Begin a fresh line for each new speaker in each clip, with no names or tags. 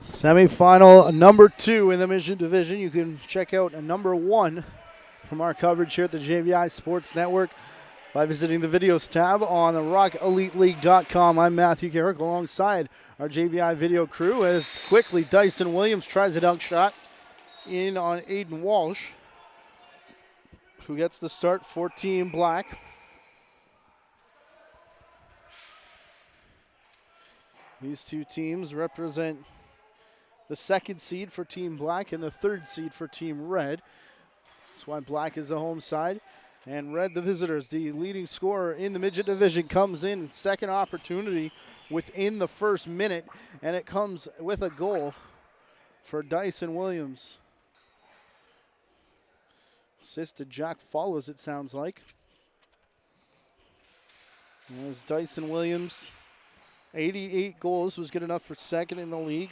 Semifinal number 2 in the Midget division. You can check out number 1 from our coverage here at the JVI Sports Network by visiting the videos tab on the rockeliteleague.com. I'm Matthew Garrick alongside our JVI video crew as quickly Dyson Williams tries a dunk shot in on Aiden Walsh, who gets the start for Team Black. These two teams represent the 2nd seed for Team Black and the 3rd seed for Team Red. That's why Black is the home side and Red the visitors. The leading scorer in the Midget division comes in second opportunity within the first minute, and it comes with a goal for Dyson Williams. Assist to Jack Follows, it sounds like. As Dyson Williams, 88 goals was good enough for 2nd in the league.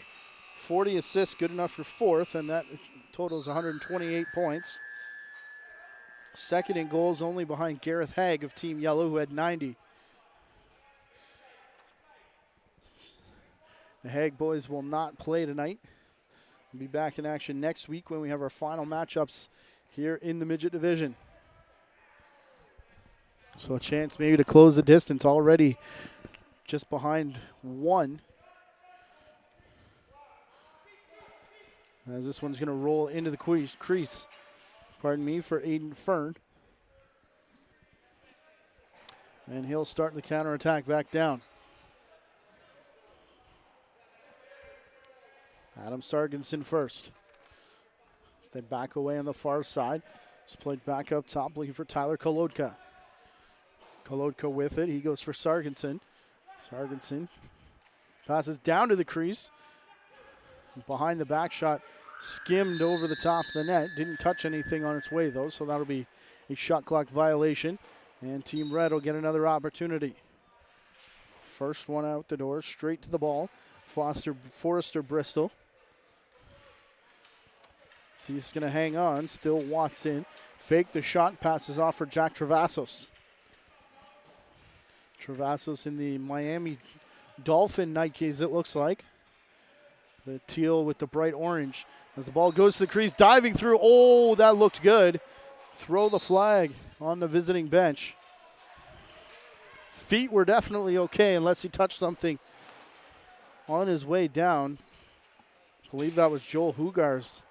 40 assists, good enough for 4th, and that totals 128 points. 2nd in goals, only behind Gareth Haig of Team Yellow, who had 90. The Haig boys will not play tonight. We'll be back in action next week when we have our final matchups here in the Midget division. So a chance maybe to close the distance, already just behind 1. As this one's going to roll into the crease, for Aiden Fern. And he'll start the counterattack back down. Adam Sargensen first. Stay back away on the far side. It's played back up top, looking for Tyler Kolodka. Kolodka with it. He goes for Sargensen. Sargensen passes down to the crease. Behind the back shot, skimmed over the top of the net. Didn't touch anything on its way, though, so that'll be a shot clock violation. And Team Red will get another opportunity. First one out the door, straight to the ball. Forrester Bristol. So he's going to hang on, still walks in. Fake the shot, passes off for Jack Travassos. Travassos in the Miami Dolphin Nikes, it looks like. The teal with the bright orange. As the ball goes to the crease, diving through. Oh, that looked good. Throw the flag on the visiting bench. Feet were definitely okay unless he touched something on his way down. I believe that was Joel Hugars.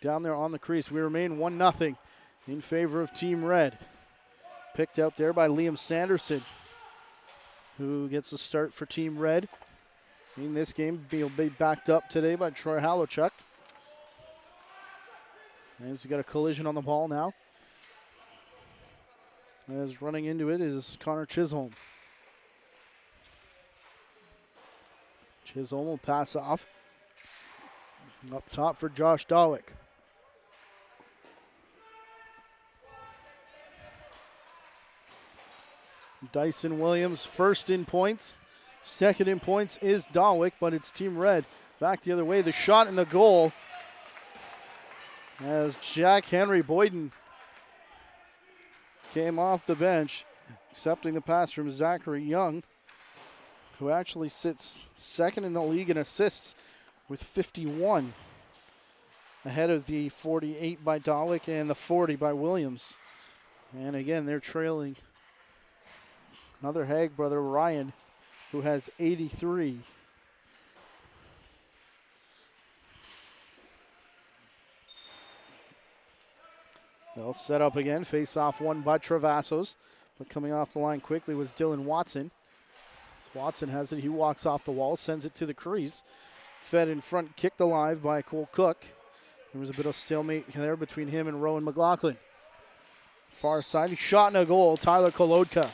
Down there on the crease. We remain 1-0 in favor of Team Red. Picked out there by Liam Sanderson, who gets the start for Team Red. In this game, he'll be backed up today by Troy Halochuk. And he's got a collision on the ball now. As running into it is Connor Chisholm. Chisholm will pass off. Up top for Josh Dawick. Dyson Williams first in points. 2nd in points is Dawick, but it's Team Red back the other way. The shot and the goal as Jack Henry Boyden came off the bench, accepting the pass from Zachary Young, who actually sits 2nd in the league in assists with 51, ahead of the 48 by Dawick and the 40 by Williams. And again, they're trailing another Haig brother, Ryan, who has 83. They'll set up again. Face off one by Travassos, but coming off the line quickly was Dylan Watson. As Watson has it. He walks off the wall, sends it to the crease. Fed in front, kicked alive by Cole Cook. There was a bit of stalemate there between him and Rowan McLaughlin. Far side, shot and a goal, Tyler Kolodka.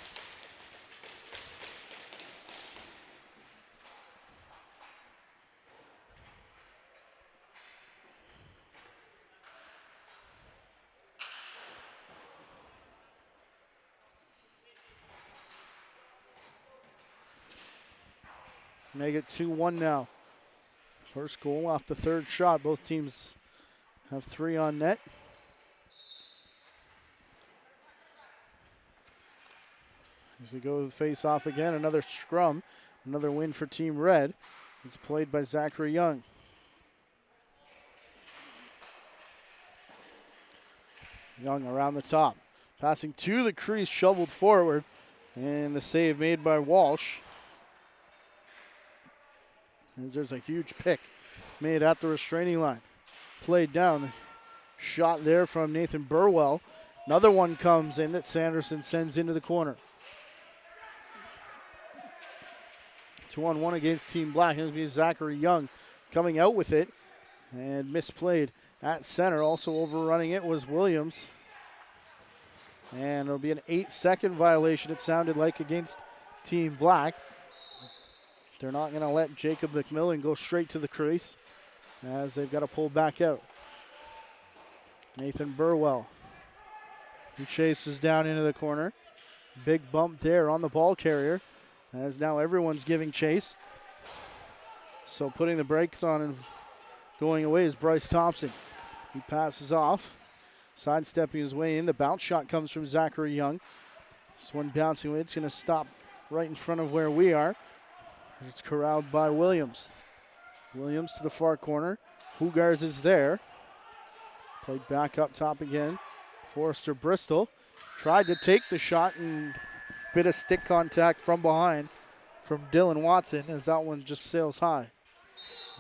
Make it 2-1 now. First goal off the 3rd shot. Both teams have 3 on net. As we go to the face-off again, another scrum. Another win for Team Red. It's played by Zachary Young. Young around the top. Passing to the crease, shoveled forward. And the save made by Walsh. As there's a huge pick made at the restraining line. Played down. Shot there from Nathan Burwell. Another one comes in that Sanderson sends into the corner. 2-on-1 against Team Black. It's going to be Zachary Young coming out with it. And misplayed at center. Also overrunning it was Williams. And it'll be an 8-second violation, it sounded like, against Team Black. They're not going to let Jacob McMillan go straight to the crease as they've got to pull back out. Nathan Burwell, who chases down into the corner. Big bump there on the ball carrier as now everyone's giving chase. So putting the brakes on and going away is Bryce Thompson. He passes off, sidestepping his way in. The bounce shot comes from Zachary Young. This one bouncing away. It's going to stop right in front of where we are. It's corralled by Williams. Williams to the far corner. Hugars is there. Played back up top again. Forrester Bristol tried to take the shot and bit of stick contact from behind from Dylan Watson as that one just sails high.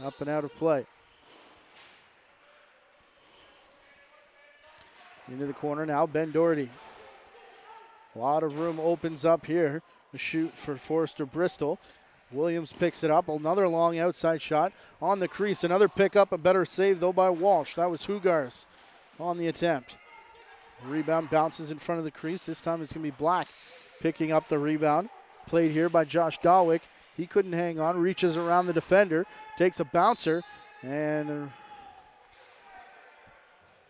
Up and out of play. Into the corner now, Ben Doherty. A lot of room opens up here. The shoot for Forrester Bristol. Williams picks it up. Another long outside shot on the crease. Another pickup, a better save though by Walsh. That was Hugars on the attempt. Rebound bounces in front of the crease. This time it's going to be Black picking up the rebound. Played here by Josh Dawick. He couldn't hang on. Reaches around the defender. Takes a bouncer. And the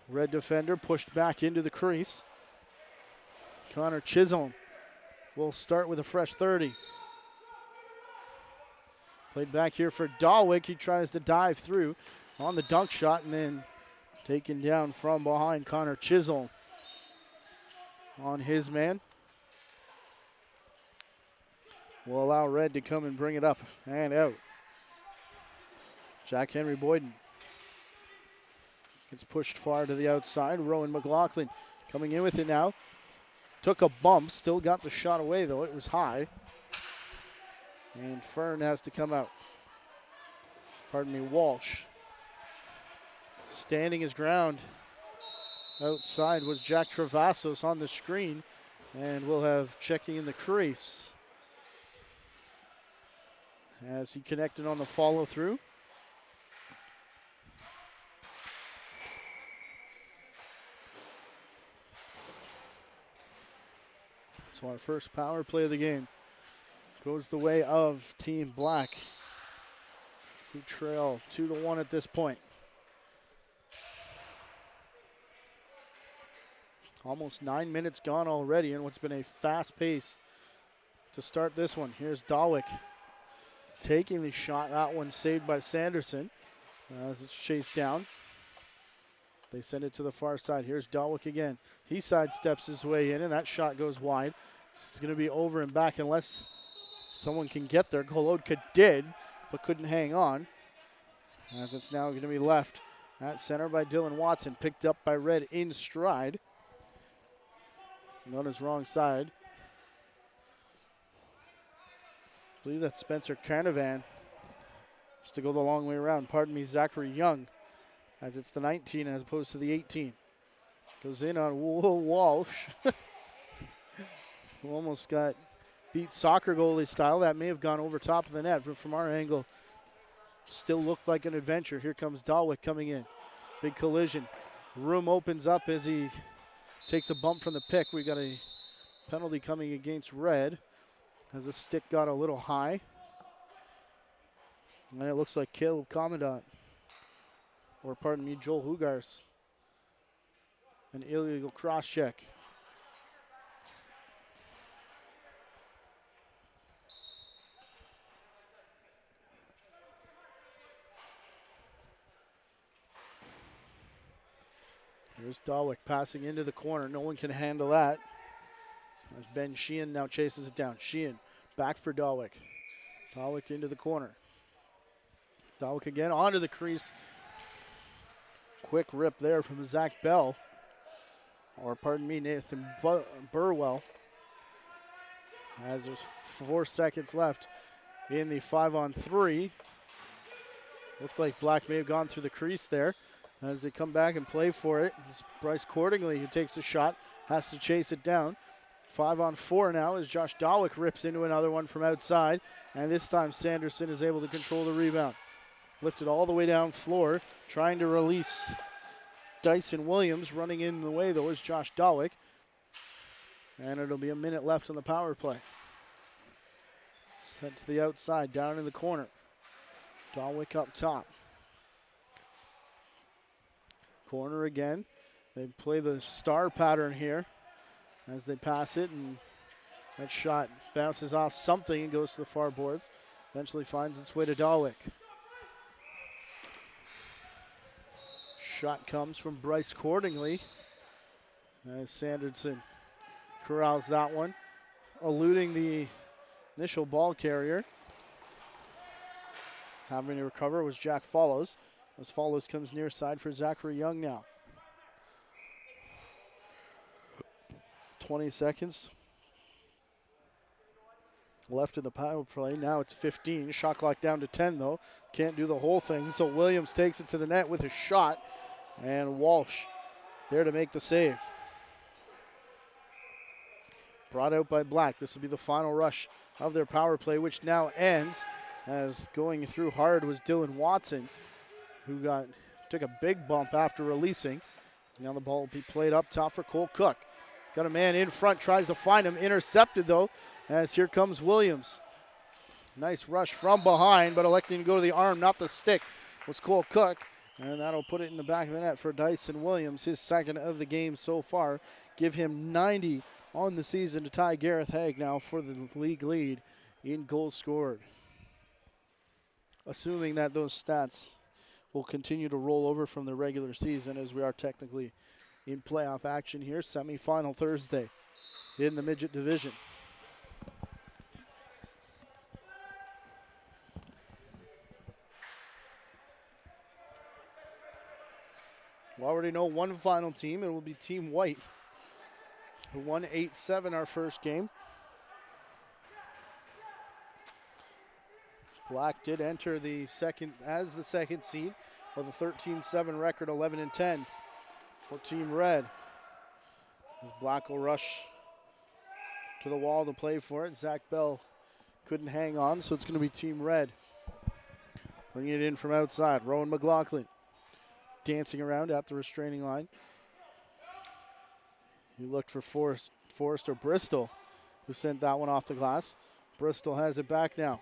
Red defender pushed back into the crease. Connor Chisholm will start with a fresh 30. Played back here for Dawick. He tries to dive through on the dunk shot and then taken down from behind. Connor Chisholm on his man. Will allow Red to come and bring it up and out. Jack Henry Boyden gets pushed far to the outside. Rowan McLaughlin coming in with it now. Took a bump, still got the shot away though. It was high. And Fern has to come out. Walsh. Standing his ground outside was Jack Travassos on the screen. And we'll have checking in the crease as he connected on the follow through. So our first power play of the game goes the way of Team Black, who trail 2-1 at this point. Almost 9 minutes gone already in what's been a fast pace to start this one. Here's Dawick taking the shot. That one saved by Sanderson as it's chased down. They send it to the far side. Here's Dawick again. He sidesteps his way in, and that shot goes wide. This is going to be over and back unless someone can get there. Kolodka did, but couldn't hang on. As it's now going to be left at center by Dylan Watson. Picked up by Red in stride. And on his wrong side, I believe that's Spencer Carnavan. Just to go the long way around. Pardon me, Zachary Young. As it's the 19 as opposed to the 18. Goes in on Walsh. Who almost got beat soccer goalie style. That may have gone over top of the net, but from our angle, still looked like an adventure. Here comes Dawick coming in. Big collision. Room opens up as he takes a bump from the pick. We got a penalty coming against Red as the stick got a little high. And it looks like Caleb Commandant, or pardon me, Joel Hugars. An illegal cross check. Here's Dawick passing into the corner. No one can handle that. As Ben Sheehan now chases it down. Sheehan back for Dawick. Dawick into the corner. Dawick again onto the crease. Quick rip there from Zach Bell. Or pardon me, Nathan Burwell. As there's 4 seconds left in the 5-on-3. Looked like Black may have gone through the crease there. As they come back and play for it, it's Bryce Cordingley who takes the shot, has to chase it down. 5-on-4 now as Josh Dawick rips into another one from outside. And this time Sanderson is able to control the rebound. Lifted all the way down floor, trying to release Dyson Williams. Running in the way though is Josh Dawick. And it'll be a minute left on the power play. Sent to the outside, down in the corner. Dawick up top. Corner again. They play the star pattern here as they pass it, and that shot bounces off something and goes to the far boards. Eventually finds its way to Dawick. Shot comes from Bryce Cordingley as Sanderson corrals that one, eluding the initial ball carrier. Having to recover was Jack Follows, as Follows comes near side for Zachary Young now. 20 seconds left in the power play. Now it's 15. Shot clock down to 10 though. Can't do the whole thing, so Williams takes it to the net with a shot, and Walsh there to make the save. Brought out by Black. This will be the final rush of their power play, which now ends, as going through hard was Dylan Watson, who took a big bump after releasing. Now the ball will be played up top for Cole Cook. Got a man in front, tries to find him. Intercepted though, as here comes Williams. Nice rush from behind, but electing to go to the arm, not the stick, was Cole Cook. And that'll put it in the back of the net for Dyson Williams, his second of the game so far. Give him 90 on the season to tie Gareth Haig now for the league lead in goals scored. Assuming that those stats will continue to roll over from the regular season, as we are technically in playoff action here. Semi-final Thursday in the Midget division. We already know one final team. It will be Team White, who won 8-7 our first game. Black did enter the second seed with a 13-7 record, 11-10 for Team Red. As Black will rush to the wall to play for it. Zach Bell couldn't hang on, so it's going to be Team Red. Bringing it in from outside. Rowan McLaughlin dancing around at the restraining line. He looked for Forrest or Bristol, who sent that one off the glass. Bristol has it back now.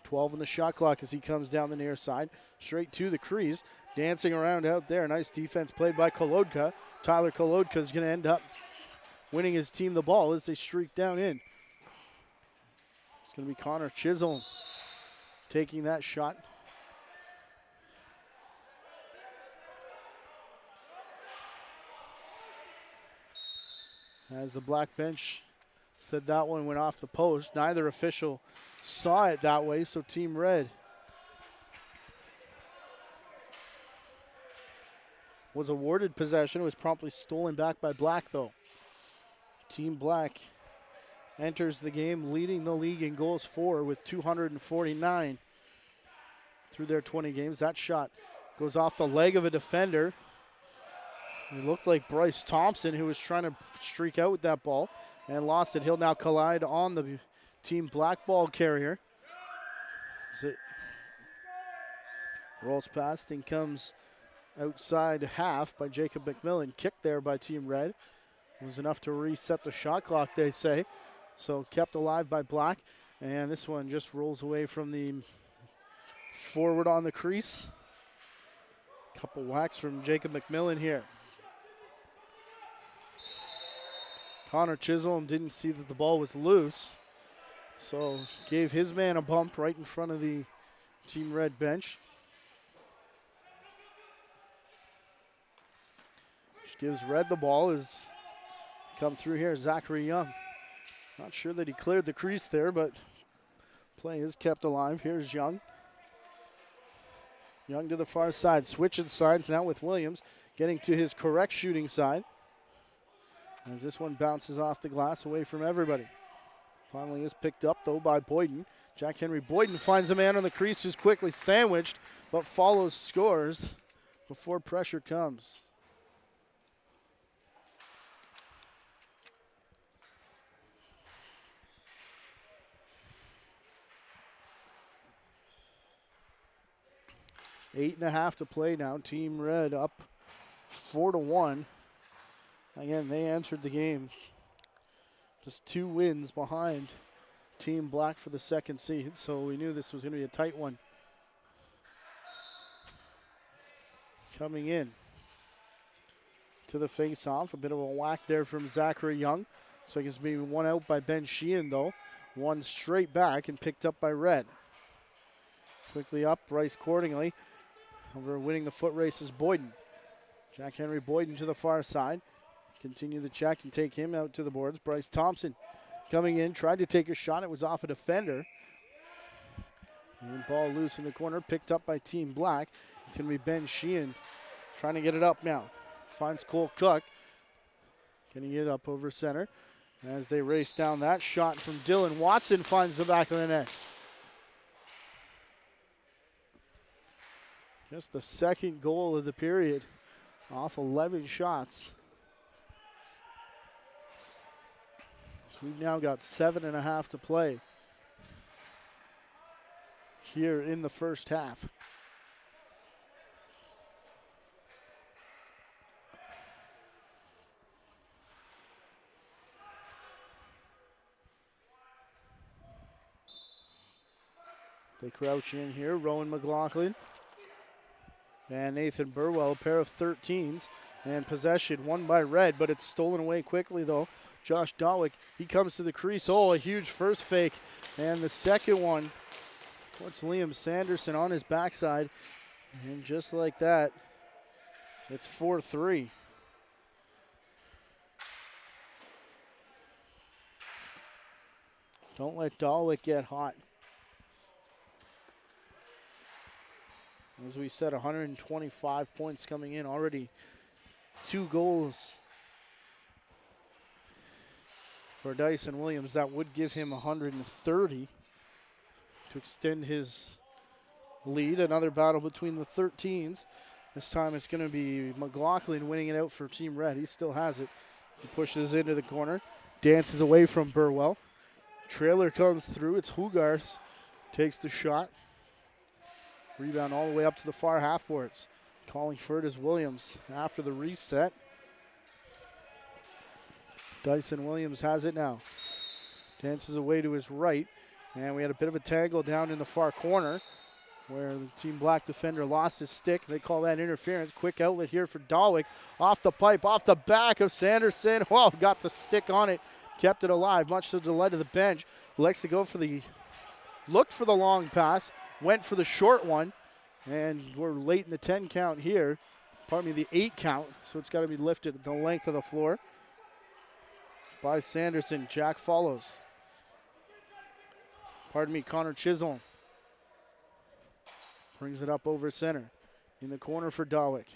12 on the shot clock as he comes down the near side. Straight to the crease. Dancing around out there. Nice defense played by Kolodka. Tyler Kolodka is going to end up winning his team the ball as they streak down in. It's going to be Connor Chisholm taking that shot. As the Black bench said that one went off the post. Neither official saw it that way, so Team Red was awarded possession. It was promptly stolen back by Black, though. Team Black enters the game leading the league in goals for with 249 through their 20 games. That shot goes off the leg of a defender. It looked like Bryce Thompson, who was trying to streak out with that ball and lost it. He'll now collide on the Team Black ball carrier. As it rolls past and comes outside half by Jacob McMillan. Kicked there by Team Red. It was enough to reset the shot clock, they say. So kept alive by Black. And this one just rolls away from the forward on the crease. Couple whacks from Jacob McMillan here. Connor Chisholm didn't see that the ball was loose, so gave his man a bump right in front of the Team Red bench. Which gives Red the ball as come through here, Zachary Young. Not sure that he cleared the crease there, but Play is kept alive. Here's Young. Young to the far side. Switching sides now with Williams. Getting to his correct shooting side. As this one bounces off the glass away from everybody. Finally is picked up, though, by Boyden. Jack Henry Boyden finds a man on the crease who's quickly sandwiched, but follows, scores before pressure comes. Eight and a half to play now. Team Red up 4-1. Again, they entered the game just 2 wins behind Team Black for the second seed, so we knew this was going to be a tight one. Coming in to the face-off, a bit of a whack there from Zachary Young. So I guess maybe one out by Ben Sheehan, though. One straight back and picked up by Red. Quickly up, Bryce Cordingley. Over winning the foot race is Boyden. Jack Henry Boyden to the far side. Continue the check and take him out to the boards. Bryce Thompson coming in, tried to take a shot. It was off a defender. And ball loose in the corner, picked up by Team Black. It's going to be Ben Sheehan trying to get it up now. Finds Cole Cook. Getting it up over center. As they race down that shot from Dylan Watson finds the back of the net. Just the second goal of the period off 11 shots. So we've now got 7.5 to play here in the first half. They crouch in here. Rowan McLaughlin and Nathan Burwell, a pair of 13s. And possession won by Red, but it's stolen away quickly, though. Josh Dawick, he comes to the crease. Oh, a huge first fake. And the second one puts Liam Sanderson on his backside. And just like that, it's 4-3. Don't let Dawick get hot. As we said, 125 points coming in. Already 2 goals for Dyson Williams. That would give him 130 to extend his lead. Another battle between the 13s. This time it's going to be McLaughlin winning it out for Team Red. He still has it. He pushes into the corner. Dances away from Burwell. Trailer comes through. It's Hugars. Takes the shot. Rebound all the way up to the far half boards. Calling for it is Williams after the reset. Dyson Williams has it now. Dances away to his right. And we had a bit of a tangle down in the far corner where the Team Black defender lost his stick. They call that interference. Quick outlet here for Dawick. Off the pipe, off the back of Sanderson. Whoa, got the stick on it. Kept it alive, much to the delight of the bench. Likes to go for the, looked for the long pass. Went for the short one, and we're late in the 10 count here. Pardon me, the 8 count, so it's got to be lifted the length of the floor by Sanderson. Jack follows. Pardon me, Connor Chisholm brings it up over center. In the corner for Dawick.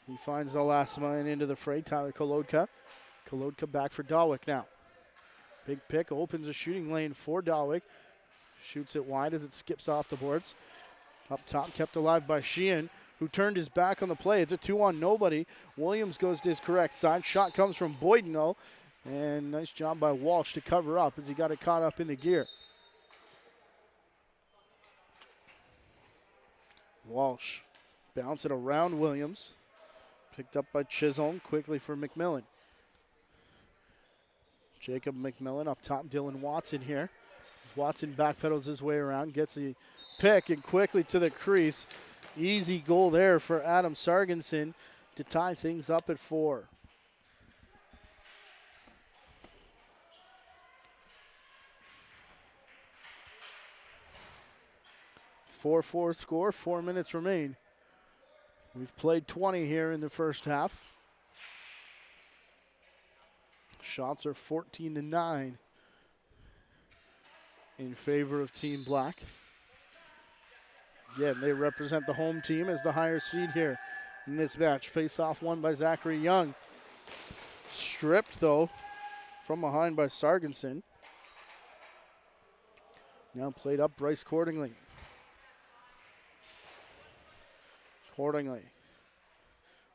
He finds the last man into the fray, Tyler Kolodka. Kolodka back for Dawick now. Big pick, opens a shooting lane for Dawick. Shoots it wide as it skips off the boards. Up top, kept alive by Sheehan, who turned his back on the play. It's a 2-on-nobody. Williams goes to his correct side. Shot comes from Boyden, though. And nice job by Walsh to cover up as he got it caught up in the gear. Walsh bounce it around Williams. Picked up by Chisholm quickly for McMillan. Jacob McMillan up top. Dylan Watson here. As Watson backpedals his way around, gets the pick and quickly to the crease. Easy goal there for Adam Sargensen to tie things up at 4. (4-4) score, 4 minutes remain. We've played 20 here in the first half. Shots are 14-9. in favor of Team Black. Again, they represent the home team as the higher seed here in this match. Face-off won by Zachary Young. Stripped, though, from behind by Sargenson. Now played up Bryce Cordingley. Cordingley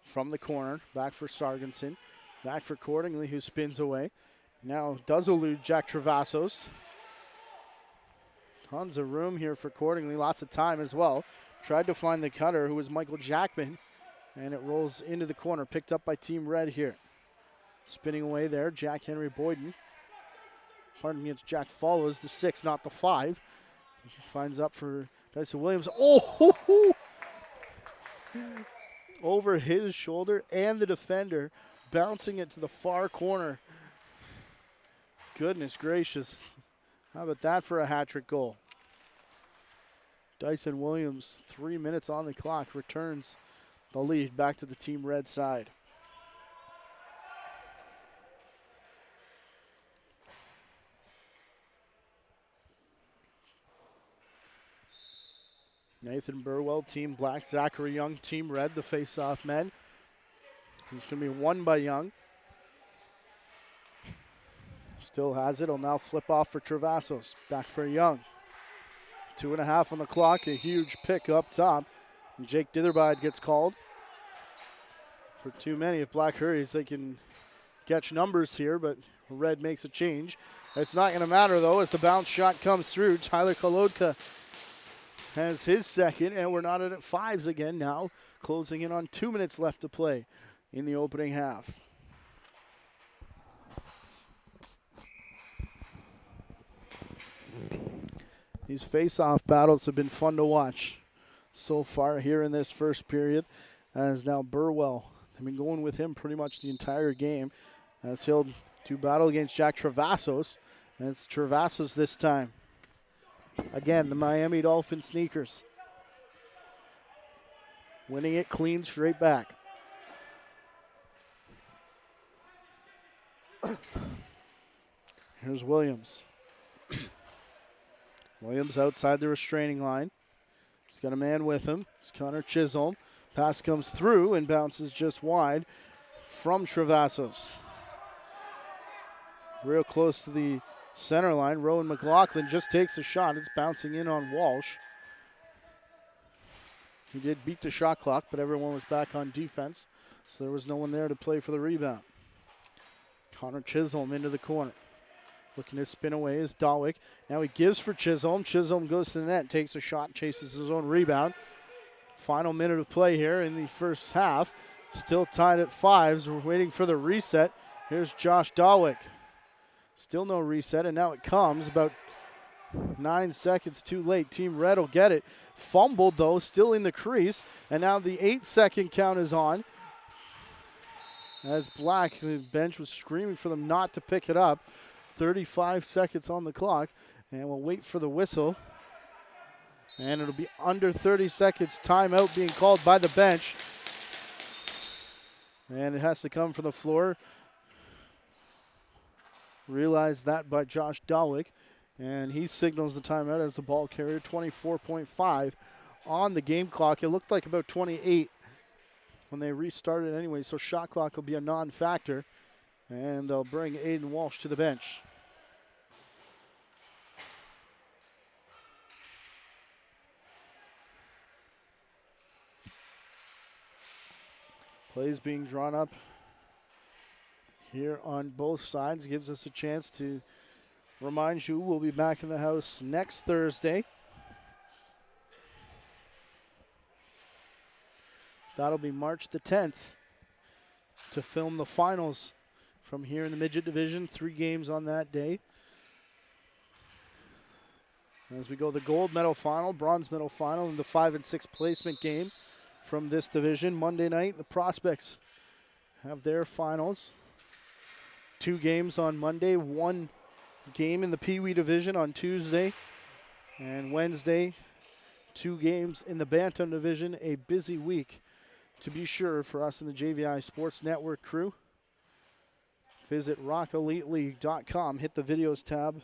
from the corner, back for Sargenson. Back for Cordingley, who spins away. Now does elude Jack Travassos. Tons of room here for Cordingley, lots of time as well. Tried to find the cutter, who was Michael Jackman, and it rolls into the corner, picked up by Team Red here. Spinning away there, Jack Henry Boyden. Pardon me, it's Jack Follows, the 6, not the 5. He finds up for Dyson Williams. Oh! Over his shoulder and the defender, bouncing it to the far corner. Goodness gracious. How about that for a hat-trick goal? Dyson Williams, 3 minutes on the clock, returns the lead back to the Team Red side. Nathan Burwell, Team Black. Zachary Young, Team Red, the face-off men. He's going to be won by Young. Still has it. He'll now flip off for Travassos. Back for Young. 2.5 on the clock. A huge pick up top. And Jake Ditherbide gets called. For too many. If Black hurries, they can catch numbers here, but Red makes a change. It's not going to matter, though, as the bounce shot comes through. Tyler Kolodka has his second, and we're not at 5s again now. Closing in on 2 minutes left to play in the opening half. These face-off battles have been fun to watch so far here in this first period, as now Burwell, they've been going with him pretty much the entire game, as he'll do battle against Jack Travassos, and it's Travassos this time. Again, the Miami Dolphin sneakers. Winning it clean straight back. Here's Williams. Williams outside the restraining line. He's got a man with him. It's Connor Chisholm. Pass comes through and bounces just wide from Travassos. Real close to the center line. Rowan McLaughlin just takes a shot. It's bouncing in on Walsh. He did beat the shot clock, but everyone was back on defense, so there was no one there to play for the rebound. Connor Chisholm into the corner. Looking to spin away is Dawick. Now he gives for Chisholm. Chisholm goes to the net, takes a shot, chases his own rebound. Final minute of play here in the first half. Still tied at 5s. We're waiting for the reset. Here's Josh Dawick. Still no reset, and now it comes about 9 seconds too late. Team Red will get it. Fumbled, though, still in the crease, and now the 8-second count is on. As Black, the bench was screaming for them not to pick it up. 35 seconds on the clock, and we'll wait for the whistle. And it'll be under 30 seconds. Timeout being called by the bench. And it has to come from the floor. Realized that by Josh Dawick. And he signals the timeout as the ball carrier. 24.5 on the game clock. It looked like about 28 when they restarted anyway, so shot clock will be a non-factor. And they'll bring Aiden Walsh to the bench. Plays being drawn up here on both sides. Gives us a chance to remind you we'll be back in the house next Thursday. That'll be March the 10th to film the finals from here in the Midget Division. 3 games on that day. As we go the gold medal final, bronze medal final, and the 5 and 6 placement game from this division. Monday night, the Prospects have their finals. 2 games on Monday, 1 game in the Pee Wee division on Tuesday. And Wednesday, 2 games in the Bantam division. A busy week, to be sure, for us in the JVI Sports Network crew. Visit rockeliteleague.com. Hit the videos tab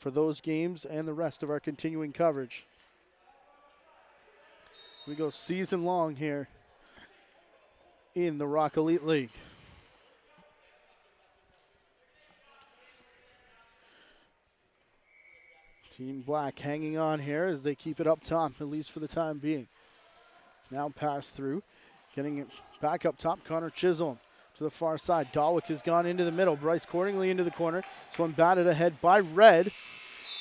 for those games and the rest of our continuing coverage. We go season long here in the Rock Elite League. Team Black hanging on here as they keep it up top, at least for the time being. Now pass through, getting it back up top. Connor Chisholm to the far side. Dawick has gone into the middle. Bryce Cordingley into the corner. This one batted ahead by Red.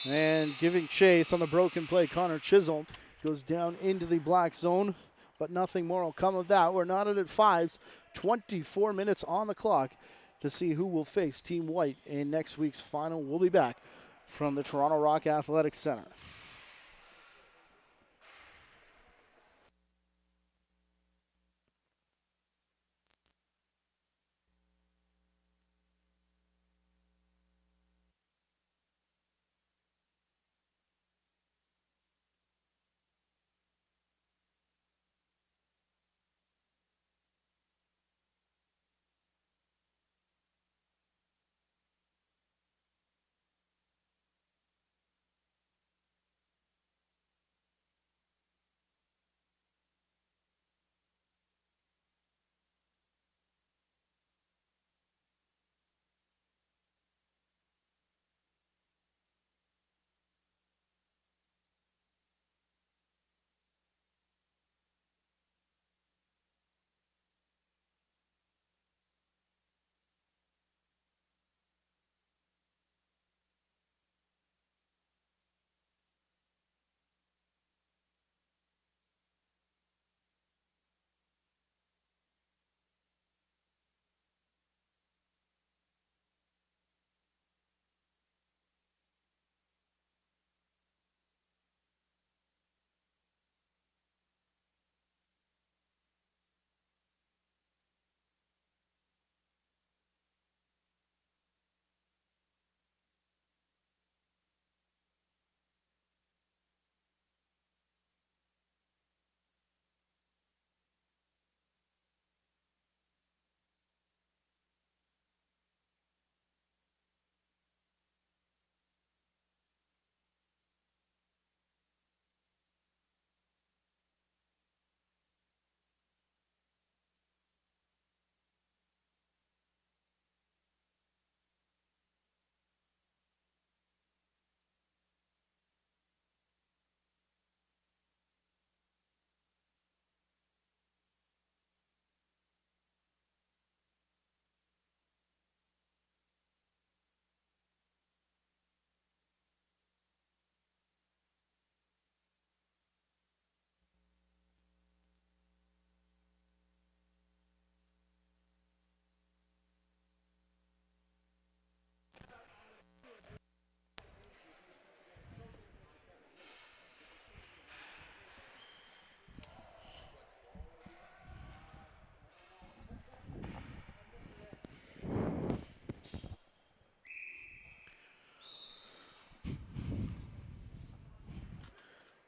And giving chase on the broken play, Connor Chisholm goes down into the Black zone, but nothing more will come of that. We're knotted at fives, 24 minutes on the clock to see who will face Team White in next week's final. We'll be back from the Toronto Rock Athletic Center.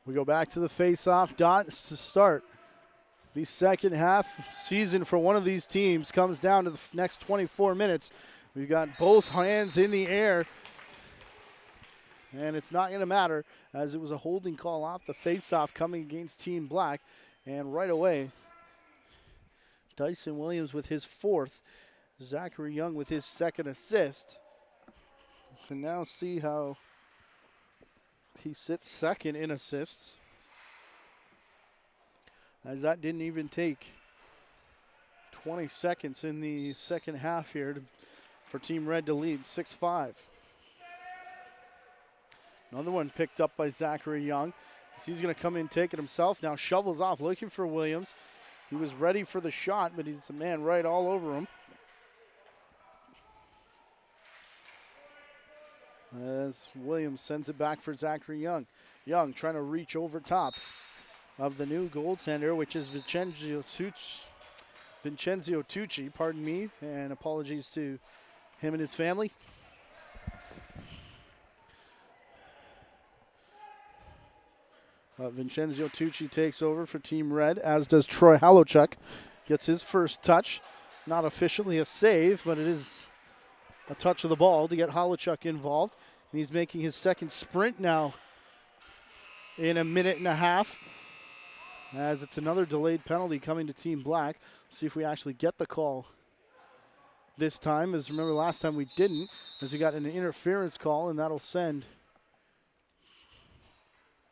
We go back to the face-off dots to start. The second half season for one of these teams comes down to the next 24 minutes. We've got both hands in the air, and it's not going to matter as it was a holding call off the face-off coming against Team Black. And right away, Dyson Williams with his fourth, Zachary Young with his second assist. You can now see how he sits second in assists, as that didn't even take 20 seconds in the second half here for Team Red to lead 6-5. Another one picked up by Zachary Young. He's going to come in, take it himself. Now shovels off, looking for Williams. He was ready for the shot, but he's a man right all over him. As Williams sends it back for Zachary Young. Young trying to reach over top of the new goaltender, which is Vincenzo Tucci, pardon me, and apologies to him and his family. Vincenzo Tucci takes over for Team Red, as does Troy Halochuk. Gets his first touch. Not officially a save, but it is a touch of the ball to get Holochuk involved. And he's making his second sprint now in a minute and a half. As it's another delayed penalty coming to Team Black. See if we actually get the call this time. As remember last time we didn't, as we got an interference call, and that'll send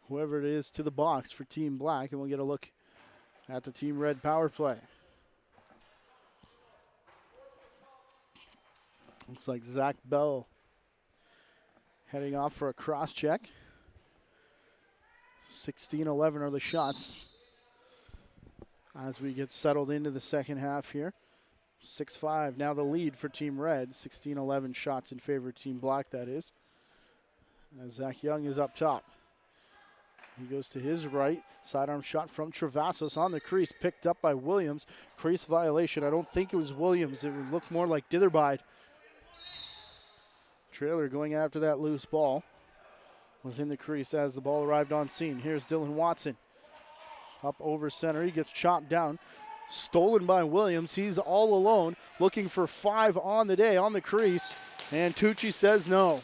whoever it is to the box for Team Black, and we'll get a look at the Team Red power play. Looks like Zach Bell heading off for a cross check. 16-11 are the shots as we get settled into the second half here. 6-5 now the lead for Team Red. 16-11 shots in favor of Team Black, that is. As Zach Young is up top. He goes to his right. Sidearm shot from Travasos on the crease. Picked up by Williams. Crease violation. I don't think it was Williams. It would look more like Ditherbide. Trailer going after that loose ball. Was in the crease as the ball arrived on scene. Here's Dylan Watson. Up over center. He gets chopped down. Stolen by Williams. He's all alone. Looking for 5 on the day on the crease. And Tucci says no.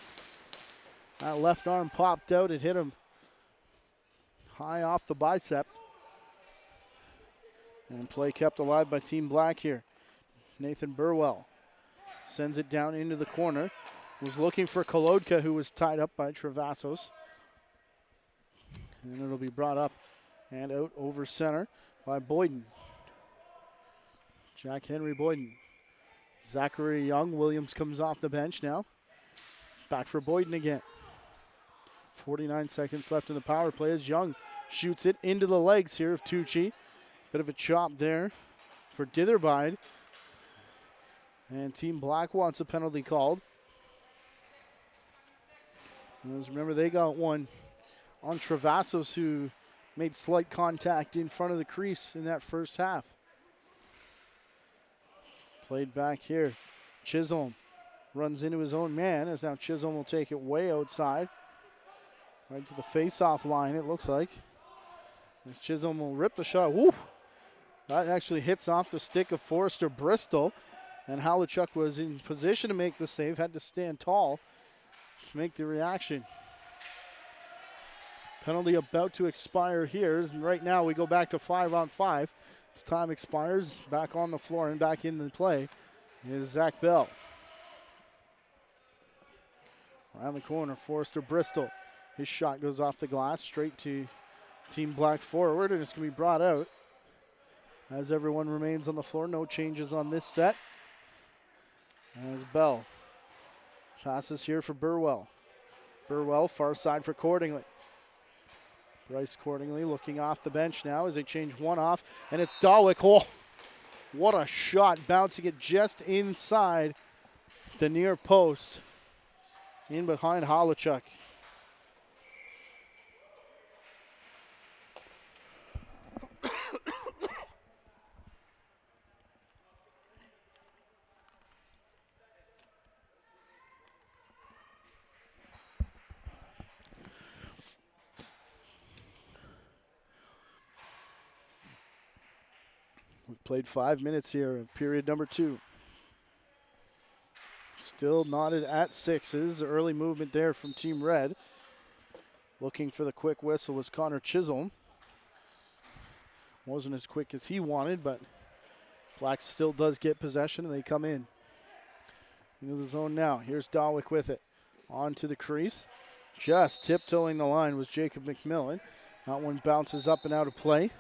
That left arm popped out. It hit him high off the bicep. And play kept alive by Team Black here. Nathan Burwell sends it down into the corner. Was looking for Kolodka, who was tied up by Travasos. And it'll be brought up and out over center by Boyden. Jack Henry Boyden. Zachary Young. Williams comes off the bench now. Back for Boyden again. 49 seconds left in the power play as Young shoots it into the legs here of Tucci. Bit of a chop there for Ditherbide. And Team Black wants a penalty called. As remember, they got one on Travasos, who made slight contact in front of the crease in that first half. Played back here. Chisholm runs into his own man, as now Chisholm will take it way outside. Right to the face-off line, it looks like. As Chisholm will rip the shot. Woo! That actually hits off the stick of Forrester Bristol. And Halachuk was in position to make the save, had to stand tall to make the reaction. Penalty about to expire here. And right now we go back to 5-on-5. As time expires, back on the floor and back in the play is Zach Bell. Around the corner, Forrester Bristol. His shot goes off the glass, straight to Team Black forward, and it's going to be brought out. As everyone remains on the floor, no changes on this set. As Bell passes here for Burwell. Burwell, far side for Cordingley. Bryce Cordingley looking off the bench now as they change one off, and it's Dawick. Oh, what a shot, bouncing it just inside the near post, in behind Halachuk. We've played 5 minutes here of period number 2. Still knotted at 6s. Early movement there from Team Red. Looking for the quick whistle was Connor Chisholm. Wasn't as quick as he wanted, but Black still does get possession, and they come in. Into the zone now. Here's Dawick with it. On to the crease. Just tiptoeing the line was Jacob McMillan. That one bounces up and out of play.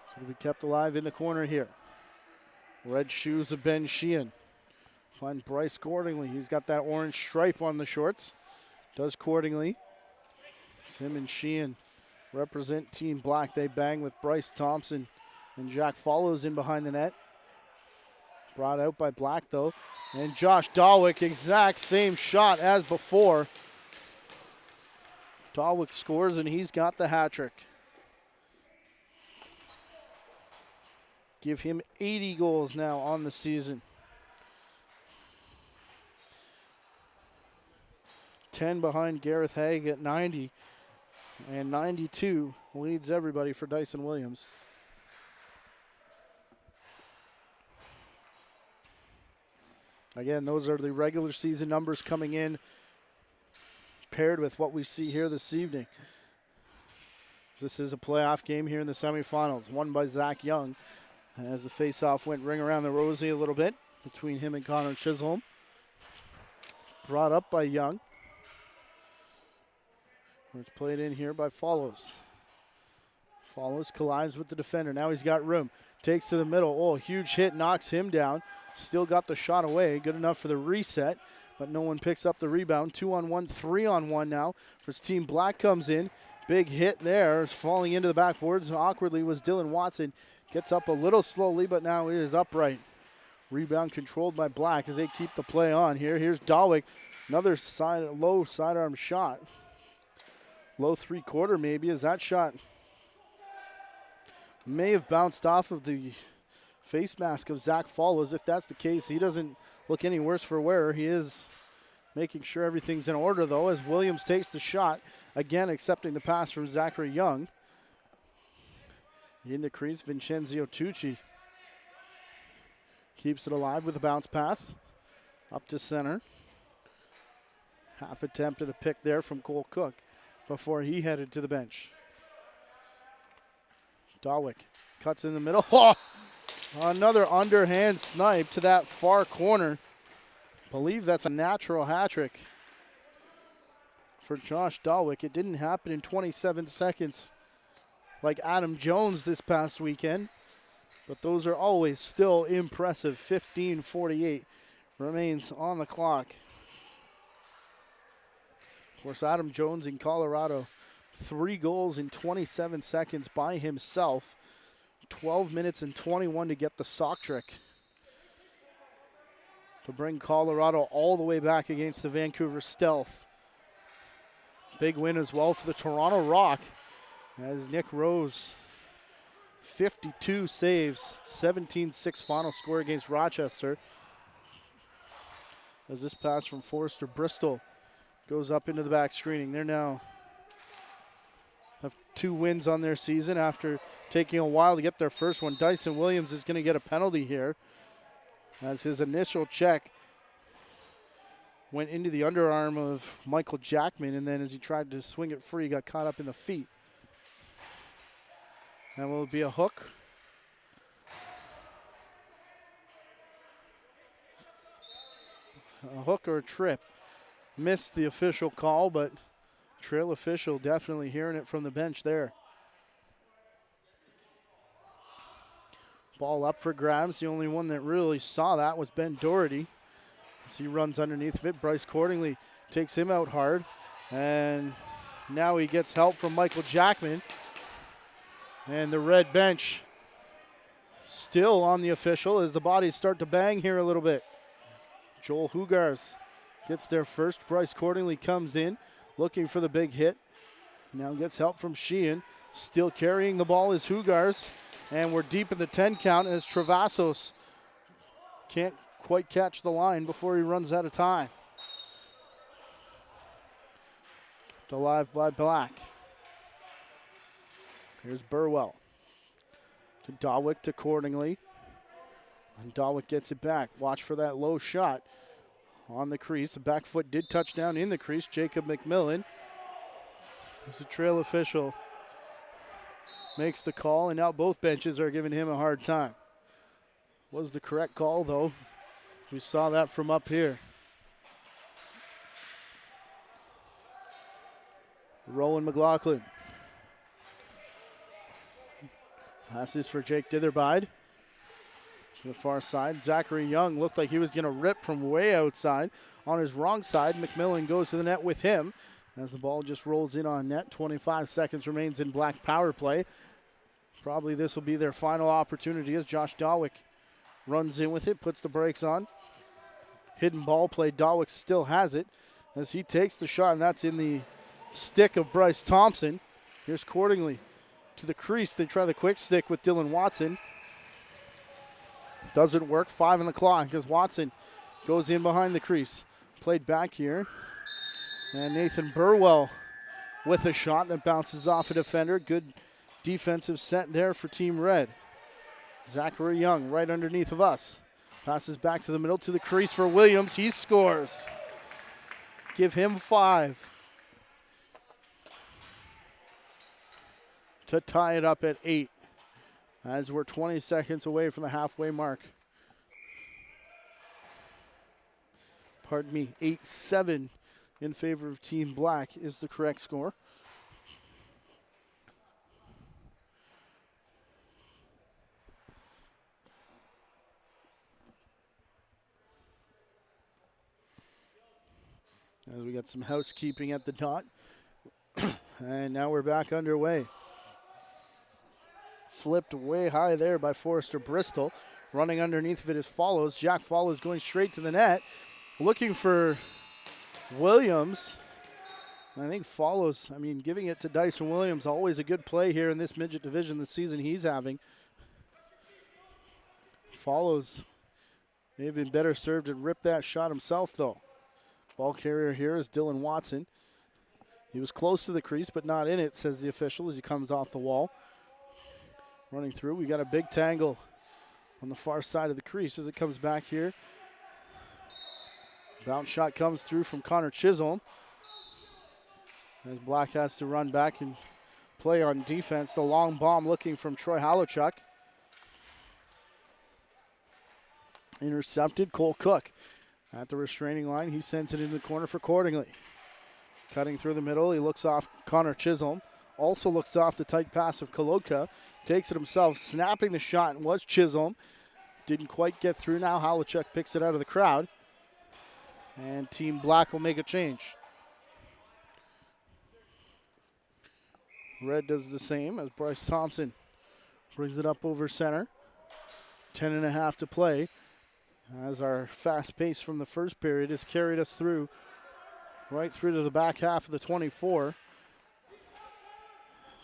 So it'll be kept alive in the corner here. Red shoes of Ben Sheehan. Find Bryce Cordingley. He's got that orange stripe on the shorts. Does Cordingley. Sim and Sheehan represent Team Black. They bang with Bryce Thompson. And Jack follows in behind the net. Brought out by Black, though. And Josh Dawick, exact same shot as before. Dawick scores, and he's got the hat trick. Give him 80 goals now on the season. 10 behind Gareth Haig at 90. And 92 leads everybody for Dyson Williams. Again, those are the regular season numbers coming in, paired with what we see here this evening. This is a playoff game here in the semifinals, won by Zach Young, as the faceoff went ring around the rosy a little bit between him and Connor Chisholm. Brought up by Young. It's played in here by Follows. Follows, collides with the defender. Now he's got room. Takes to the middle. Oh, huge hit, knocks him down. Still got the shot away. Good enough for the reset, but no one picks up the rebound. 2-on-1, 3-on-1 now. First team Black comes in. Big hit there. Falling into the backboards awkwardly was Dylan Watson. Gets up a little slowly, but now it is upright. Rebound controlled by Black as they keep the play on here. Here's Dawick. Another low sidearm shot. Low three-quarter maybe as that shot may have bounced off of the face mask of Zach Follows. If that's the case, he doesn't look any worse for wear. He is making sure everything's in order, though, as Williams takes the shot. Again, accepting the pass from Zachary Young. In the crease, Vincenzo Tucci keeps it alive with a bounce pass. Up to center. Half attempt at a pick there from Cole Cook before he headed to the bench. Dawick cuts in the middle. Oh, another underhand snipe to that far corner. Believe that's a natural hat trick for Josh Dawick. It didn't happen in 27 seconds like Adam Jones this past weekend, but those are always still impressive. 15:48 remains on the clock. Of course, Adam Jones in Colorado, 3 goals in 27 seconds by himself. 12 minutes and 21 to get the sock trick to bring Colorado all the way back against the Vancouver Stealth. Big win as well for the Toronto Rock as Nick Rose, 52 saves, 17-6 final score against Rochester. As this pass from Forrester Bristol goes up into the back screening. They're now have 2 wins on their season after taking a while to get their first one. Dyson Williams is going to get a penalty here as his initial check went into the underarm of Michael Jackman, and then as he tried to swing it free, got caught up in the feet. And will it be a hook? A hook or a trip? Missed the official call, but trail official definitely hearing it from the bench there. Ball up for grabs. The only one that really saw that was Ben Doherty as he runs underneath of it. Bryce Cordingley takes him out hard, and now he gets help from Michael Jackman. And the red bench still on the official as the bodies start to bang here a little bit. Joel Hugars gets there first. Bryce Cordingley comes in looking for the big hit. Now gets help from Sheehan. Still carrying the ball is Hugars. And we're deep in the 10 count as Travasos can't quite catch the line before he runs out of time. Alive by Black. Here's Burwell to Dawick to Cordingley. And Dawick gets it back. Watch for that low shot on the crease. The back foot did touch down in the crease. Jacob McMillan as the trail official makes the call, and now both benches are giving him a hard time. Was the correct call, though. We saw that from up here. Rowan McLaughlin. Passes for Jake Ditherbeid to the far side. Zachary Young looked like he was going to rip from way outside. On his wrong side, McMillan goes to the net with him as the ball just rolls in on net. 25 seconds remains in Black power play. Probably this will be their final opportunity as Josh Dawick runs in with it, puts the brakes on. Hidden ball play. Dawick still has it as he takes the shot, and that's in the stick of Bryce Thompson. Here's Cordingley to the crease. They try the quick stick with Dylan Watson. Doesn't work. 5 on the clock as Watson goes in behind the crease. Played back here. And Nathan Burwell with a shot that bounces off a defender. Good defensive set there for Team Red. Zachary Young right underneath of us. Passes back to the middle to the crease for Williams. He scores. Give him 5 to tie it up at 8 as we're 20 seconds away from the halfway mark. Pardon me, 8-7 in favor of Team Black is the correct score. As we got some housekeeping at the dot. And now we're back underway. Flipped way high there by Forrester Bristol. Running underneath of it is Follows. Jack Follows going straight to the net. Looking for Williams. I think Follows, giving it to Dyson Williams, always a good play here in this midget division this season he's having. Follows may have been better served and ripped that shot himself, though. Ball carrier here is Dylan Watson. He was close to the crease, but not in it, says the official as he comes off the wall. Running through, we got a big tangle on the far side of the crease as it comes back here. Bounce shot comes through from Connor Chisholm. As Black has to run back and play on defense. The long bomb looking from Troy Halachuk. Intercepted, Cole Cook at the restraining line. He sends it into the corner for Cordingley. Cutting through the middle, he looks off Connor Chisholm. Also looks off the tight pass of Kolodka. Takes it himself, snapping the shot, and was Chisholm. Didn't quite get through now. Halachuk picks it out of the crowd. And Team Black will make a change. Red does the same as Bryce Thompson brings it up over center. 10.5 to play. As our fast pace from the first period has carried us through, right through to the back half of the 24.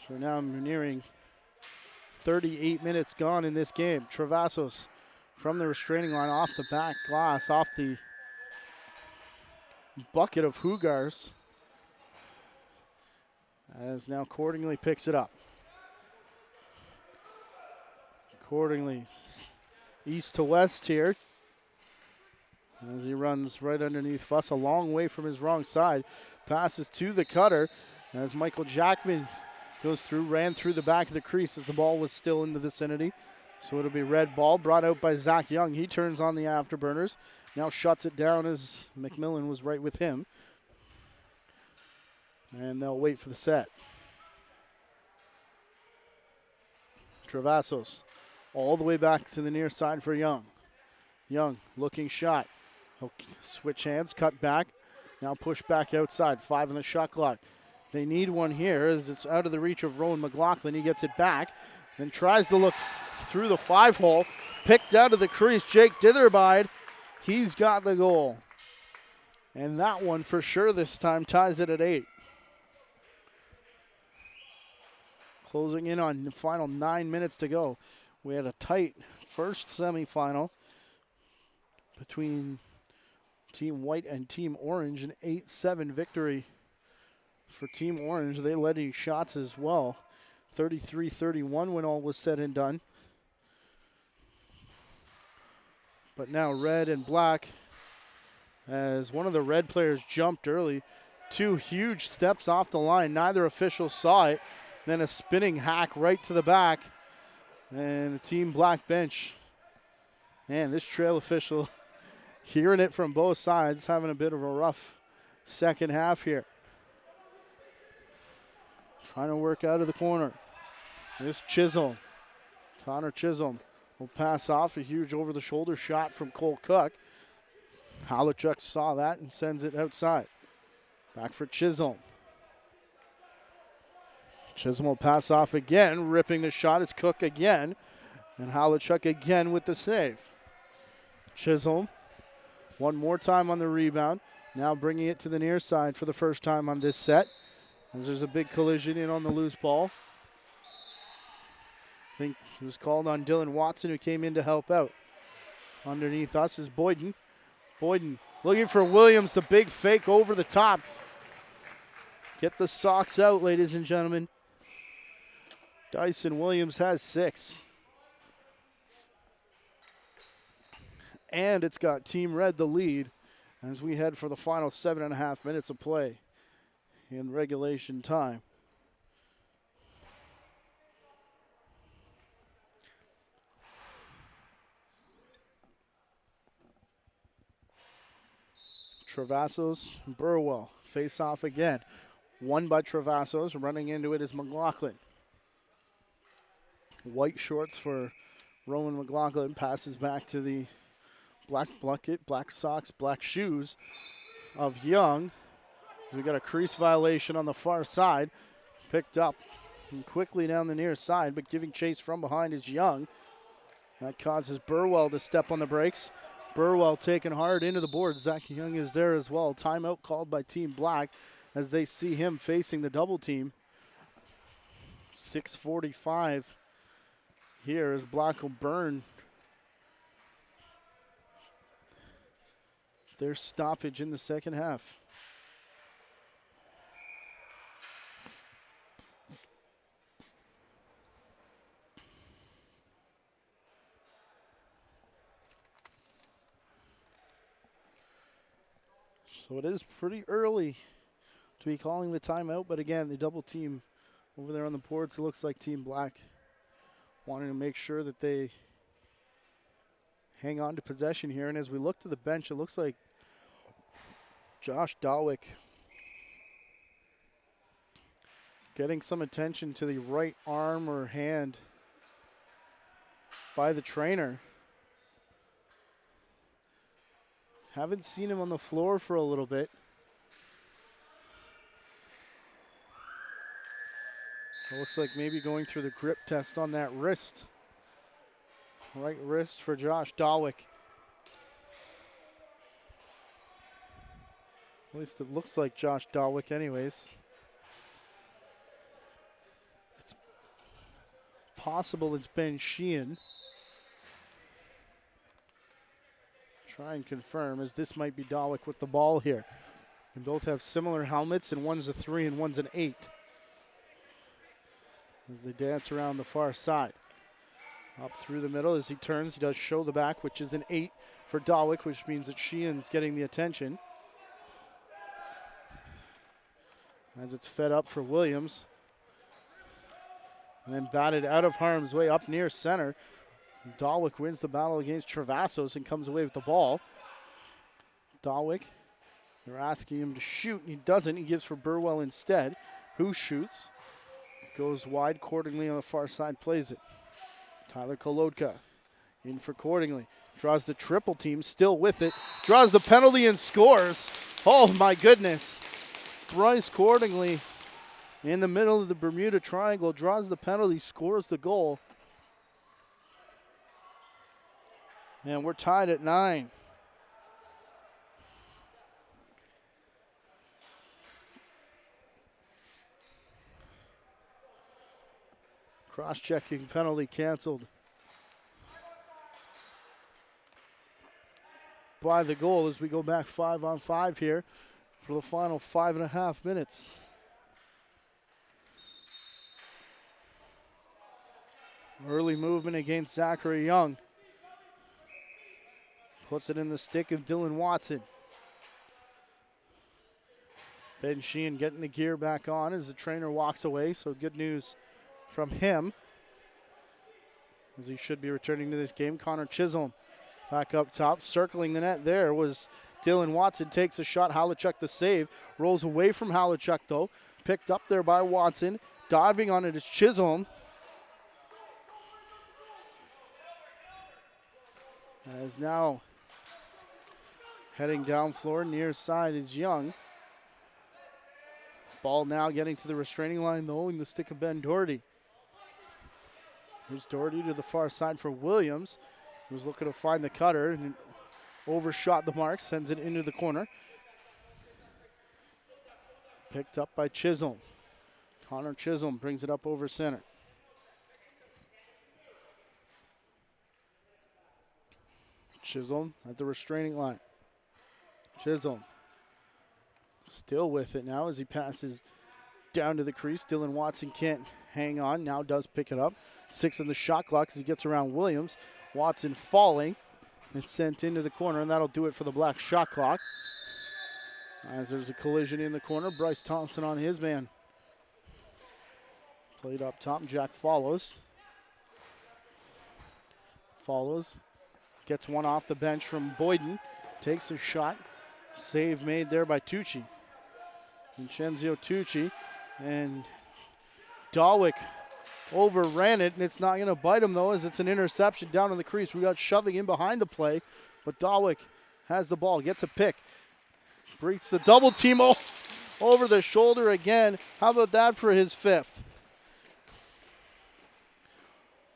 So now I'm nearing 38 minutes gone in this game. Travassos from the restraining line off the back glass, off the bucket of Hugars. As now Cordingley picks it up. Cordingley east to west here. As he runs right underneath Fuss, a long way from his wrong side. Passes to the cutter as Michael Jackman goes through, ran through the back of the crease as the ball was still in the vicinity. So it'll be red ball brought out by Zach Young. He turns on the afterburners. Now shuts it down as McMillan was right with him. And they'll wait for the set. Travassos all the way back to the near side for Young. Young looking shot. Switch hands, cut back. Now push back outside. 5 on the shot clock. They need one here as it's out of the reach of Rowan McLaughlin. He gets it back. Then tries to look through the 5-hole. Picked out of the crease. Jake Ditherbeid. He's got the goal. And that one for sure this time ties it at 8. Closing in on the final 9 minutes to go. We had a tight first semifinal between Team White and Team Orange, an 8-7 victory for Team Orange. They led in shots as well. 33-31 when all was said and done. But now red and black, as one of the red players jumped early. 2 huge steps off the line. Neither official saw it. Then a spinning hack right to the back. And the Team Black bench. Man, this trail official hearing it from both sides, having a bit of a rough second half here. Trying to work out of the corner. There's Chisholm. Connor Chisholm will pass off a huge over-the-shoulder shot from Cole Cook. Halachuk saw that and sends it outside. Back for Chisholm. Chisholm will pass off again. Ripping the shot is Cook again. And Halachuk again with the save. Chisholm one more time on the rebound. Now bringing it to the near side for the first time on this set. As there's a big collision in on the loose ball. I think it was called on Dylan Watson, who came in to help out. Underneath us is Boyden. Boyden looking for Williams, the big fake over the top. Get the socks out, ladies and gentlemen. Dyson Williams has 6. and it's got Team Red the lead as we head for the final 7.5 minutes of play in regulation time. Travassos, Burwell face off again. Won by Travassos. Running into it is McLaughlin. White shorts for Rowan McLaughlin. Passes back to the black bucket, black socks, black shoes of Young. We got a crease violation on the far side. Picked up and quickly down the near side, but giving chase from behind is Young. That causes Burwell to step on the brakes. Burwell taken hard into the board. Zach Young is there as well. Timeout called by Team Black as they see him facing the double team. 6:45 here as Black will burn their stoppage in the second half. So it is pretty early to be calling the timeout, but again, the double team over there on the boards, it looks like Team Black wanting to make sure that they hang on to possession here. And as we look to the bench, it looks like Josh Dawick getting some attention to the right arm or hand by the trainer. Haven't seen him on the floor for a little bit. It looks like maybe going through the grip test on that wrist. Right wrist for Josh Dawick. At least it looks like Josh Dawick anyways. It's possible it's Ben Sheehan. Try and confirm, as this might be Dawick with the ball here. They both have similar helmets, and one's a 3 and one's an 8. As they dance around the far side. Up through the middle as he turns, he does show the back, which is an 8 for Dawick, which means that Sheehan's getting the attention. As it's fed up for Williams. And then batted out of harm's way up near center. Dawick wins the battle against Travassos and comes away with the ball. Dawick, they're asking him to shoot, and he doesn't. He gives for Burwell instead, who shoots. Goes wide. Cordingley on the far side plays it. Tyler Kolodka in for Cordingley. Draws the triple team, still with it. Draws the penalty and scores. Oh my goodness. Bryce Cordingley in the middle of the Bermuda Triangle draws the penalty, scores the goal. And we're tied at 9. Cross-checking penalty canceled by the goal as we go back 5-on-5 here for the final 5.5 minutes. Early movement against Zachary Young. Puts it in the stick of Dylan Watson. Ben Sheehan getting the gear back on as the trainer walks away, so good news from him as he should be returning to this game. Connor Chisholm back up top, circling the net there was Dylan Watson. Takes a shot, Halachuk the save, rolls away from Halachuk though, picked up there by Watson, diving on it is Chisholm. As now heading down floor, near side is Young. Ball now getting to the restraining line though in the stick of Ben Doherty. Here's Doherty to the far side for Williams. He was looking to find the cutter and overshot the mark, sends it into the corner. Picked up by Chisholm. Connor Chisholm brings it up over center. Chisholm at the restraining line. Chisholm still with it now as he passes down to the crease. Dylan Watson can't hang on, now does pick it up. 6 in the shot clock as he gets around Williams. Watson falling, It's sent into the corner, and that'll do it for the Black shot clock. As there's a collision in the corner, Bryce Thompson on his man. Played up top, Jack follows. Gets one off the bench from Boyden. Takes a shot. Save made there by Tucci. Vincenzo Tucci. And Dawick overran it, and it's not going to bite him, though, as it's an interception down in the crease. We got shoving in behind the play, but Dawick has the ball, gets a pick. Breaks the double team over the shoulder again. How about that for his 5th?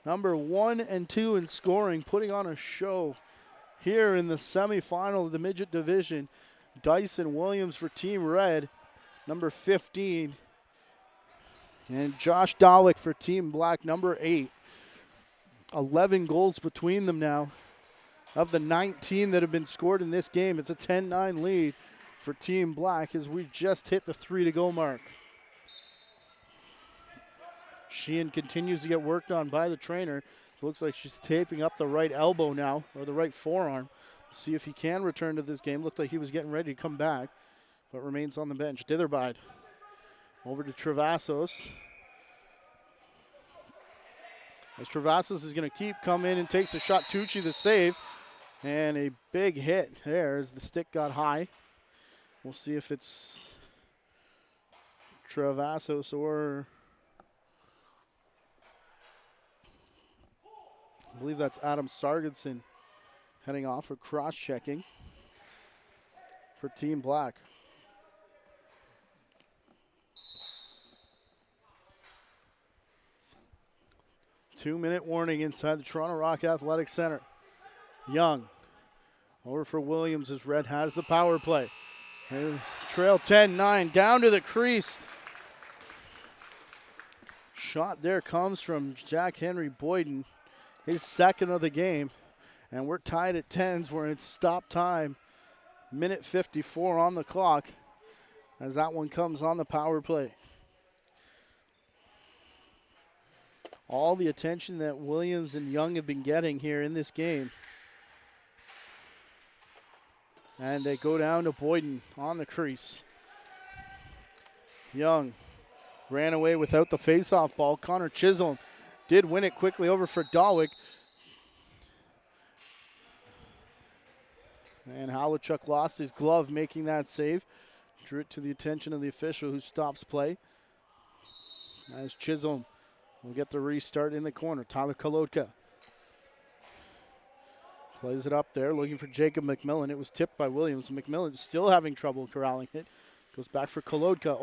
Number 1 and 2 in scoring, putting on a show here in the semifinal of the Midget Division. Dyson Williams for Team Red, number 15. And Josh Dawick for Team Black, number 8. 11 goals between them now. Of the 19 that have been scored in this game, it's a 10-9 lead for Team Black as we just hit the 3-to-go mark. Sheehan continues to get worked on by the trainer. It looks like she's taping up the right elbow now, or the right forearm. See if he can return to this game. Looked like he was getting ready to come back, but remains on the bench. Ditherbide over to Travassos. As Travassos is going to come in and takes a shot. Tucci the save. And a big hit there as the stick got high. We'll see if it's Travassos or I believe that's Adam Sargensen heading off for cross-checking for Team Black. Two-minute warning inside the Toronto Rock Athletic Center. Young over for Williams as Red has the power play. And trail 10-9 down to the crease. Shot there comes from Jack Henry Boyden, his 2nd of the game. And we're tied at 10s. We're in stop time. Minute 54 on the clock as that one comes on the power play. All the attention that Williams and Young have been getting here in this game. And they go down to Boyden on the crease. Young ran away without the face-off ball. Connor Chisholm did win it quickly over for Dawick. And Howachuk lost his glove making that save. Drew it to the attention of the official who stops play. As Chisholm will get the restart in the corner. Tyler Kolodka plays it up there, looking for Jacob McMillan. It was tipped by Williams. McMillan still having trouble corralling it. Goes back for Kolodka.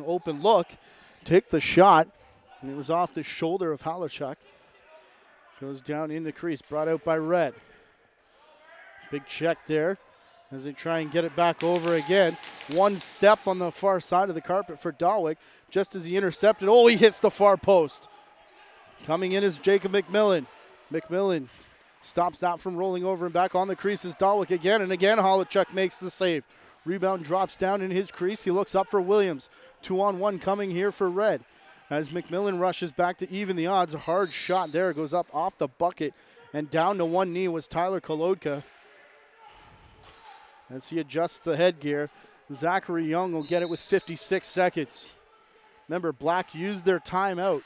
Open look. Take the shot. And it was off the shoulder of Howachuk. Goes down in the crease. Brought out by Red. Big check there as they try and get it back over again. One step on the far side of the carpet for Dawick. Just as he intercepted. Oh, he hits the far post. Coming in is Jacob McMillan. McMillan stops that from rolling over and back on the crease is Dawick again. And again, Howachuk makes the save. Rebound drops down in his crease. He looks up for Williams. 2-on-1 coming here for Red. As McMillan rushes back to even the odds. A hard shot there. Goes up off the bucket. And down to one knee was Tyler Kolodka. As he adjusts the headgear, Zachary Young will get it with 56 seconds. Remember, Black used their timeout.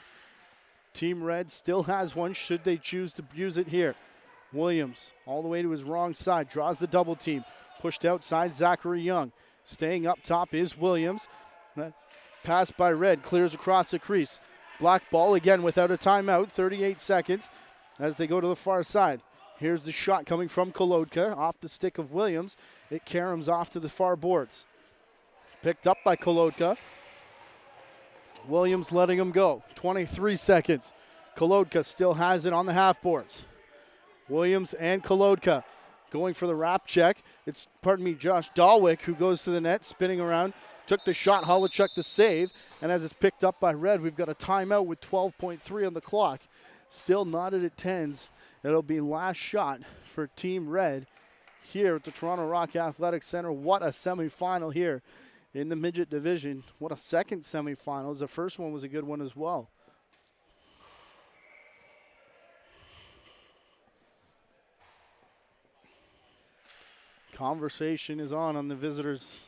Team Red still has one should they choose to use it here. Williams all the way to his wrong side, draws the double team. Pushed outside, Zachary Young. Staying up top is Williams. Pass by Red, clears across the crease. Black ball again without a timeout, 38 seconds as they go to the far side. Here's the shot coming from Kolodka off the stick of Williams. It caroms off to the far boards. Picked up by Kolodka. Williams letting him go. 23 seconds. Kolodka still has it on the half boards. Williams and Kolodka going for the wrap check. It's, Josh Dawick who goes to the net, spinning around. Took the shot, Howachuk the save. And as it's picked up by Red, we've got a timeout with 12.3 on the clock. Still knotted at 10s. It'll be last shot for Team Red here at the Toronto Rock Athletic Center. What a semifinal here in the Midget Division. What a second semifinal. The first one was a good one as well. Conversation is on the visitors'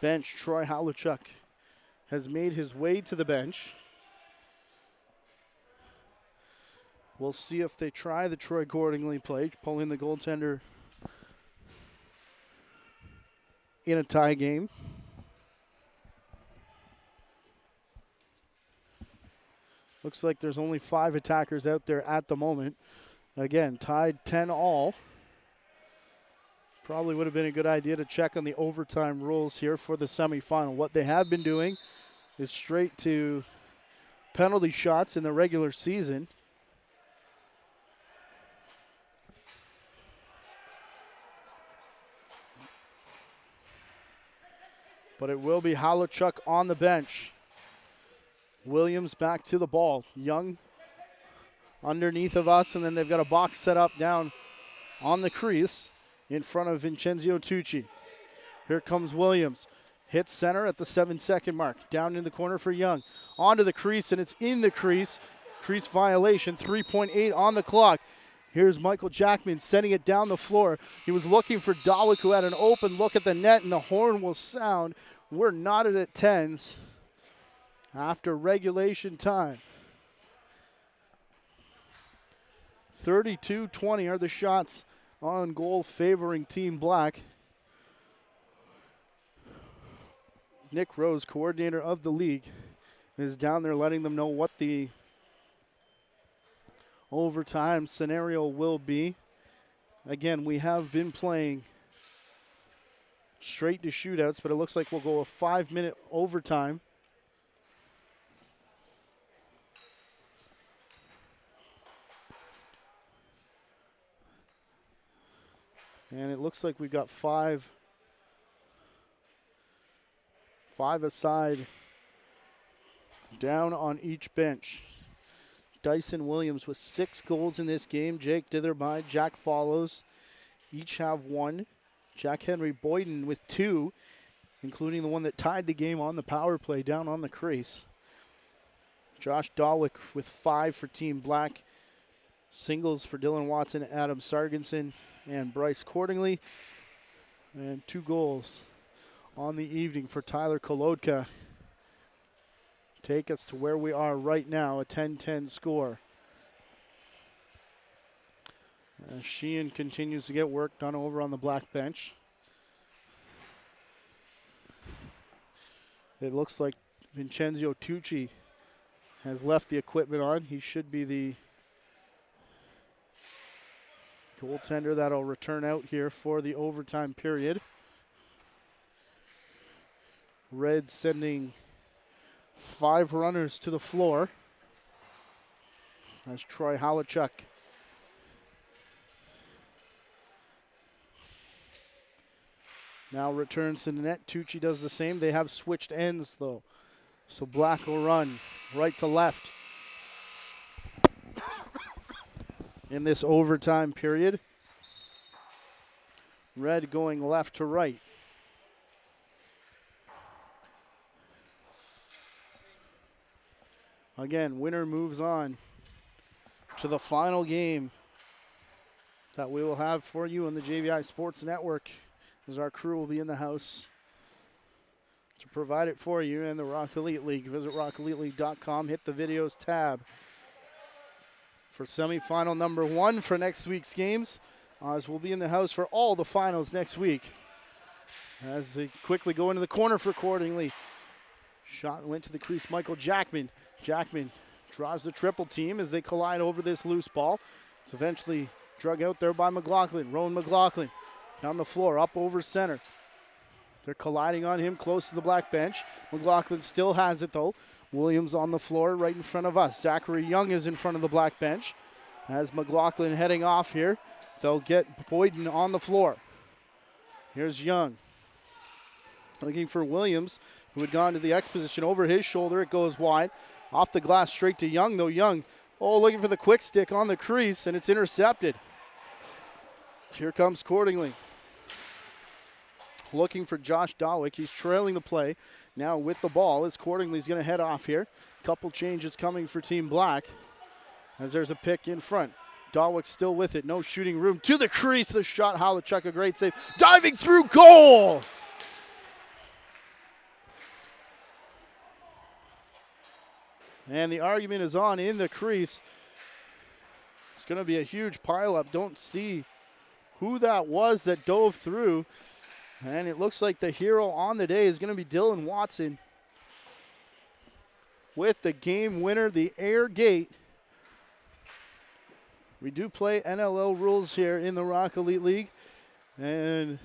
bench. Troy Halachuk has made his way to the bench. We'll see if they try the Troy Cordingley play, pulling the goaltender in a tie game. Looks like there's only 5 attackers out there at the moment. Again, tied 10-all. Probably would have been a good idea to check on the overtime rules here for the semifinal. What they have been doing is straight to penalty shots in the regular season. But it will be Halachuk on the bench. Williams back to the ball. Young underneath of us, and then they've got a box set up down on the crease in front of Vincenzo Tucci. Here comes Williams. Hits center at the 7-second mark. Down in the corner for Young. Onto the crease, and it's in the crease. Crease violation, 3.8 on the clock. Here's Michael Jackman sending it down the floor. He was looking for Dawick, who had an open look at the net, and the horn will sound. We're knotted at 10s after regulation time. 32-20 are the shots on goal favoring Team Black. Nick Rose, coordinator of the league, is down there letting them know what the overtime scenario will be. Again, we have been playing straight to shootouts, but it looks like we'll go a 5-minute overtime. And it looks like we've got five aside down on each bench. Dyson Williams with 6 goals in this game. Jake Ditherby, Jack Follows, each have 1. Jack Henry Boyden with 2, including the one that tied the game on the power play down on the crease. Josh Dawick with 5 for Team Black. Singles for Dylan Watson, Adam Sargensen, and Bryce Cordingley. And 2 goals on the evening for Tyler Kolodka. Take us to where we are right now, a 10-10 score. Sheehan continues to get work done over on the Black bench. It looks like Vincenzo Tucci has left the equipment on. He should be the goaltender that'll return out here for the overtime period. Red sending 5 runners to the floor. That's Troy Halachuk. Now returns to the net. Tucci does the same. They have switched ends, though. So Black will run right to left in this overtime period. Red going left to right. Again, winner moves on to the final game that we will have for you on the JVI Sports Network, as our crew will be in the house to provide it for you in the Rock Elite League. Visit rockeliteleague.com, hit the videos tab for semifinal number 1 for next week's games, as we'll be in the house for all the finals next week. As they quickly go into the corner for Cordingley. Shot went to the crease. Michael Jackman. Jackman draws the triple team as they collide over this loose ball. It's eventually drug out there by McLaughlin. Rowan McLaughlin down the floor, up over center. They're colliding on him close to the Black bench. McLaughlin still has it, though. Williams on the floor right in front of us. Zachary Young is in front of the Black bench. As McLaughlin heading off here, they'll get Boyden on the floor. Here's Young. Looking for Williams, who had gone to the X position. Over his shoulder, it goes wide. Off the glass, straight to Young, though. Young, looking for the quick stick on the crease, and it's intercepted. Here comes Cordingley. Looking for Josh Dawick. He's trailing the play now with the ball as Cordingley's going to head off here. Couple changes coming for Team Black as there's a pick in front. Dawick still with it. No shooting room. To the crease. The shot. Halachuk, a great save. Diving through goal. And the argument is on in the crease. It's going to be a huge pileup. Don't see who that was that dove through. And it looks like the hero on the day is going to be Dylan Watson with the game winner, the air gate. We do play NLL rules here in the Rock Elite League. And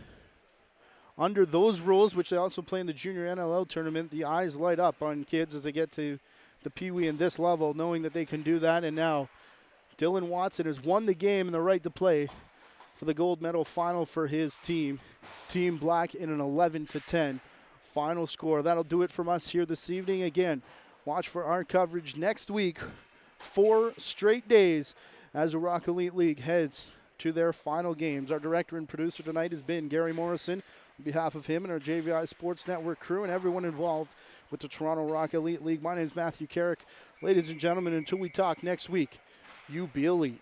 under those rules, which they also play in the junior NLL tournament, the eyes light up on kids as they get to the Pee Wee in this level, knowing that they can do that. And now Dylan Watson has won the game and the right to play for the gold medal final for his team. Team Black in an 11-10 final score. That'll do it from us here this evening. Again, watch for our coverage next week, 4 straight days, as the Rock Elite League heads to their final games. Our director and producer tonight has been Gary Morrison. On behalf of him and our JVI Sports Network crew and everyone involved with the Toronto Rock Elite League, my name is Matthew Carrick. Ladies and gentlemen, until we talk next week, you be elite.